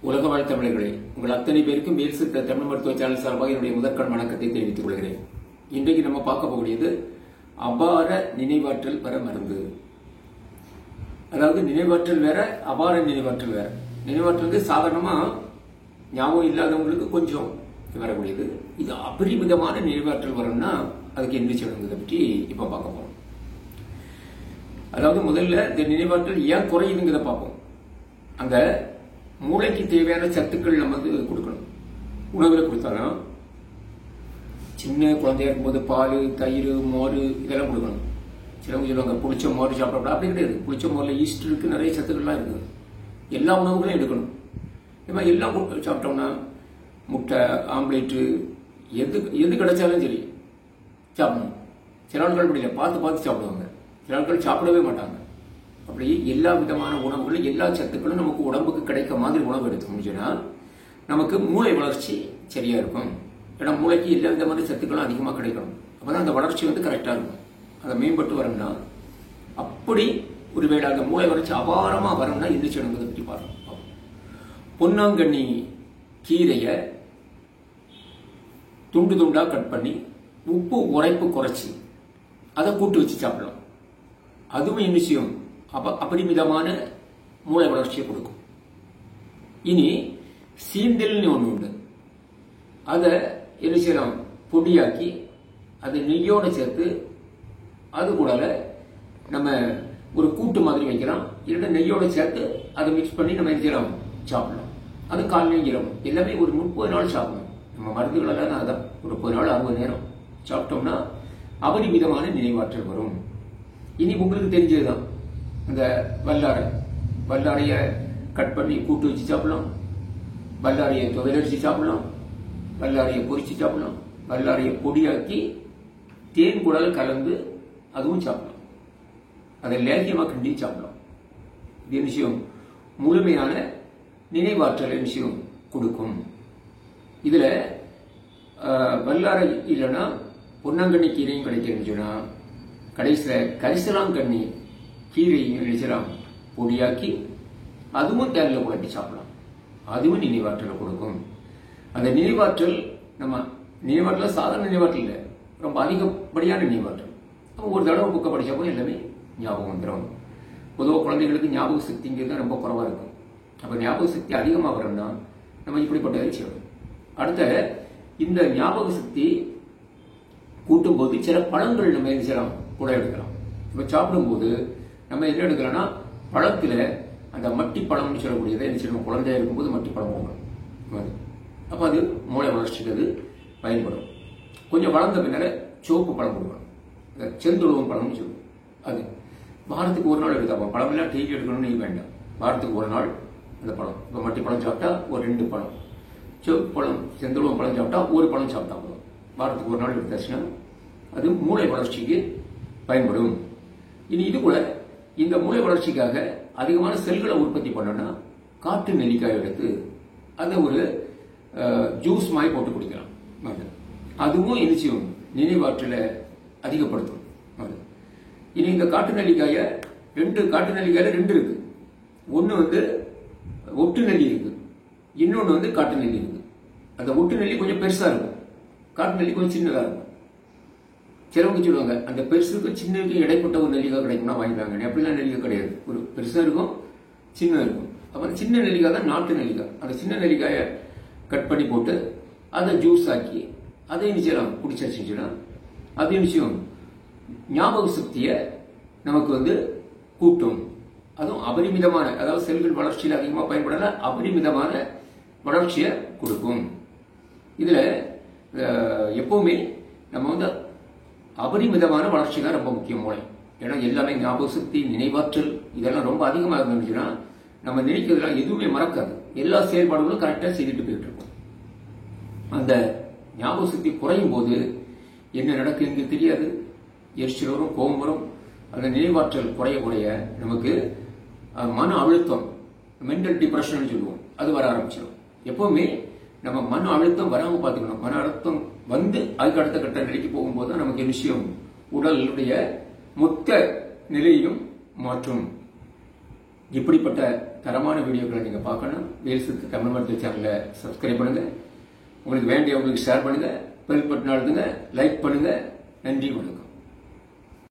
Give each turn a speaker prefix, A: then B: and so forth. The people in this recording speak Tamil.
A: உலக வாழ் தமிழர்களே, உங்கள் அத்தனை பேருக்கும் வேல் சித்த தமிழ் மருத்துவ சேனல் சார்பாக என்னுடைய முதற்கண் வணக்கத்தை தெரிவித்துக் கொள்கிறேன். இன்றைக்கு நம்ம பார்க்க போகக்கூடியது அபார நினைவாற்றல் பெற மருந்து. அதாவது நினைவாற்றல் வேற, அபார நினைவாற்றல் வேற. நினைவாற்றல் சாதாரணமா ஞாபகம் இல்லாதவங்களுக்கு கொஞ்சம் வரக்கூடியது. இது அபரிமிதமான நினைவாற்றல் வரும்னா அதுக்கு என்ன செய்யணுங்கிறத பற்றி இப்ப பார்க்க போறோம். அதாவது முதல்ல இந்த நினைவாற்றல் ஏன் குறையுதுங்கிறத பார்ப்போம். அந்த மூளைக்கு தேவையான சத்துக்கள் நம்ம வந்து கொடுக்கணும். உணவுல கொடுத்தாலும் சின்ன குழந்தையா இருக்கும்போது பால், தயிர், மோர் இதெல்லாம் கொடுக்கணும். சிலவங்க சொல்லுவாங்க புளிச்ச மோர் சாப்பிடக்கூடாது. அப்படி கிடையாது. புளிச்ச மோர்ல ஈஸ்ட் இருக்கு, நிறைய சத்துக்கள்லாம் இருக்கு. எல்லா உணவுகளையும் எடுக்கணும். இது மாதிரி எல்லாம் சாப்பிட்டோம்னா முட்டை, ஆம்லேட்டு எது கிடைச்சாலும் சரி சாப்பிடணும். சில ஆட்கள் அப்படி இல்லை, பார்த்து பார்த்து சாப்பிடுவாங்க. சில ஆட்கள் சாப்பிடவே மாட்டாங்க. அப்படி எல்லா விதமான உணவுகளும் எல்லா சத்துக்களும் நமக்கு உடம்புக்கு கிடைக்க மாதிரி உணவு எடுத்து முடிஞ்சோன்னா நமக்கு மூளை வளர்ச்சி சரியா இருக்கும். ஏன்னா மூளைக்கு எல்லா விதமான சத்துக்களும் அதிகமாக கிடைக்கணும். அப்பதான் அந்த வளர்ச்சி வந்து கரெக்டா இருக்கும். அதை மேம்பட்டு வரணும்னா அப்படி ஒருவேளை அந்த மூளை வளர்ச்சி அபாரமா வரணும்னா என்ன செய்யணுங்கிறத பற்றி பார்க்கணும். பொன்னாங்கண்ணி கீரையை துண்டு துண்டா கட் பண்ணி உப்பு உரைப்பு குறைச்சி அதை கூட்டு வச்சு சாப்பிடலாம். அதுவும் என்ன செய்யும், அபரிமிதமான மூளை வளர்ச்சியை கொடுக்கும். இனி சீந்தல்னு ஒண்ணு உண்டு. அதை என்ன செய்யலாம், பொடியாக்கி அதை நெய்யோட சேர்த்து அது கூட நம்ம ஒரு கூட்டு மாதிரி வைக்கலாம். இல்லைன்னா நெய்யோட சேர்த்து அதை மிக்ஸ் பண்ணி நம்ம என்ன செய்யலாம், சாப்பிடலாம். அது காலையில் இரவு எல்லாமே ஒரு 30 நாள் சாப்பிடணும். நம்ம மருந்துகள் எல்லாம் அதான் ஒரு 30 நாள் 60 நேரம் சாப்பிட்டோம்னா அபரிமிதமான நினைவாற்றல் வரும். இனி உங்களுக்கு தெரிஞ்சதுதான் இந்த வல்லாரைய கட் பண்ணி கூட்டு வச்சு சாப்பிடலாம், வல்லாரையை துவையடிச்சு சாப்பிடலாம், வல்லாரையை பொரிச்சு சாப்பிடலாம், வல்லாரையை பொடியாக்கி தேன் குடல் கலந்து அதுவும் சாப்பிடலாம். அதை லேகியமா கிண்டி சாப்பிடலாம். இது விஷயம் முழுமையான நினைவாற்றல் விஷயம் கொடுக்கும். இதுல வல்லாரை இல்லைன்னா பொன்னாங்கண்ணி கீரையும் கிடைக்குதுன்னு சொன்னா கடைசியில கரிசலாங்கண்ணி கீரையும் நினைச்சலாம் பொடியாக்கி அதுவும் தேனில் குழப்பி சாப்பிடலாம். அதுவும் நினைவாற்றலை கொடுக்கும். அந்த நினைவாற்றல் நம்ம நினைவாற்றல சாதாரண நினைவாற்றல் இல்லை, ரொம்ப அதிகப்படியான நினைவாற்றல். அப்போ ஒரு தடவை புக்கை படிச்சப்போ எல்லாமே ஞாபகம் வந்துடும். பொதுவாக குழந்தைகளுக்கு ஞாபக சக்திங்கிறது ரொம்ப குறைவா இருக்கும். அப்ப ஞாபக சக்தி அதிகமாக வரணும்னா நம்ம இப்படிப்பட்டதை செய்யணும். அடுத்த இந்த ஞாபக சக்தி கூட்டும் போது சில பழங்கள் நம்ம என்ன செய்யலாம், கூட எடுக்கலாம். இப்ப சாப்பிடும்போது நம்ம என்ன எடுக்கலாம்னா பழத்துல அந்த மட்டி பழம்னு சொல்லக்கூடியதை என்ன செய்யணும், குழந்தையா இருக்கும்போது மட்டி பழம் போகணும். அப்ப அது மூளை வளர்ச்சிக்கு அது பயன்படும். கொஞ்சம் வளர்ந்த பின்னால சிவப்பு பழம் கொடுக்கணும், செந்துழுவம் பழம்னு சொல்லுவோம். அது வாரத்துக்கு ஒரு நாள் எடுத்தாப்பா. பழம் எல்லாம் டெய்லி எடுக்கணும்னு நீ வேண்டாம். வாரத்துக்கு ஒரு நாள் அந்த பழம். இப்ப மட்டி பழம் சாப்பிட்டா ஒரு 2 பழம், சிவப்பு பழம் செந்துழுவம் பழம் சாப்பிட்டா ஒரு பழம் சாப்பிட்டா போதும். வாரத்துக்கு ஒரு நாள் எடுத்தாச்சுன்னா அது மூளை வளர்ச்சிக்கு பயன்படும். இனி இது கூட இந்த மூளை வளர்ச்சிக்காக அதிகமான செல்களை உற்பத்தி பண்ணணும்னா காட்டு நெல்லிக்காய் எடுத்து அதை ஒரு ஜூஸ் மாதிரி போட்டு குடிக்கலாம். அதுவும் நிச்சயம் நினைவாற்றலை அதிகப்படுத்தும். இனி இந்த காட்டு நெல்லிக்காய காட்டு நெல்லிக்காயில 2 இருக்கு. ஒன்னு வந்து ஒட்டு நெல்லி இருக்கு, இன்னொன்னு வந்து காட்டு நெல்லி இருக்கு. அந்த ஒட்டு நெல்லி கொஞ்சம் பெருசா இருக்கும், காட்டு நெல்லி கொஞ்சம் சின்னதா இருக்கும். சிலவங்க சொல்லுவாங்க அந்த பெருசுக்கு சின்னதுக்கு இடைப்பட்ட ஒரு நெல்லிக்காய் கிடைக்கும்னா வாங்கிட்டாங்க. அப்படிலாம் நெல்லிக்காய் கிடையாது. ஒரு பெருசா இருக்கும், சின்ன இருக்கும். அப்ப சின்ன நெல்லிக்காய் தான் நாட்டு நெல்லிக்காய். அந்த சின்ன நெல்லிக்காயை கட் பண்ணி போட்டு அதை ஜூஸ் ஆக்கி அதை நிச்சயம் குடிச்சாச்சுன்னா அது நிச்சயம் ஞாபக சக்தியை நமக்கு வந்து கூட்டும். அதுவும் அபரிமிதமான, அதாவது செல்கள் வளர்ச்சியில் அதிகமாக பயன்படல, அபரிமிதமான வளர்ச்சியை கொடுக்கும். இதுல எப்பவுமே நம்ம வந்து அபரிமிதமான வளர்ச்சி தான் ரொம்ப முக்கியம் மூளை. ஏன்னா எல்லாமே ஞாபக சக்தி, நினைவாற்றல் இதெல்லாம் ரொம்ப அதிகமாக இருந்துச்சுன்னா நம்ம நினைக்கிறதுலாம் எதுவுமே மறக்காது. எல்லா செயல்பாடுகளும் கரெக்டா செய்துட்டு போயிட்டு இருக்கும். அந்த ஞாபக சக்தி குறையும் போது என்ன நடக்குதுன்னு தெரியாது. எரிச்சல் வரும், கோபம் வரும். அந்த நினைவாற்றல் குறைய குறைய நமக்கு மன அழுத்தம், மென்டல் டிப்ரெஷன் சொல்லுவோம், அது வர ஆரம்பிச்சிடும். எப்பவுமே நம்ம மன அழுத்தம் வராம பாத்துக்கணும். மன அழுத்தம் வந்து அதுக்கு அடுத்த கட்ட நிலைக்கு போகும்போது தான் நமக்கு விஷயம் உடலுடைய மொத்த நிலையும் மாற்றும். இப்படிப்பட்ட தரமான வீடியோக்களை நீங்க பார்க்கணும், வேல் சித்த தமிழ் மருத்துவ சேனலை சப்ஸ்கிரைப் பண்ணுங்க. உங்களுக்கு வேண்டியவங்களுக்கு ஷேர் பண்ணுங்க, பெல் பட்டன் அழுத்துங்க, லைக் பண்ணுங்க. நன்றி, வணக்கம்.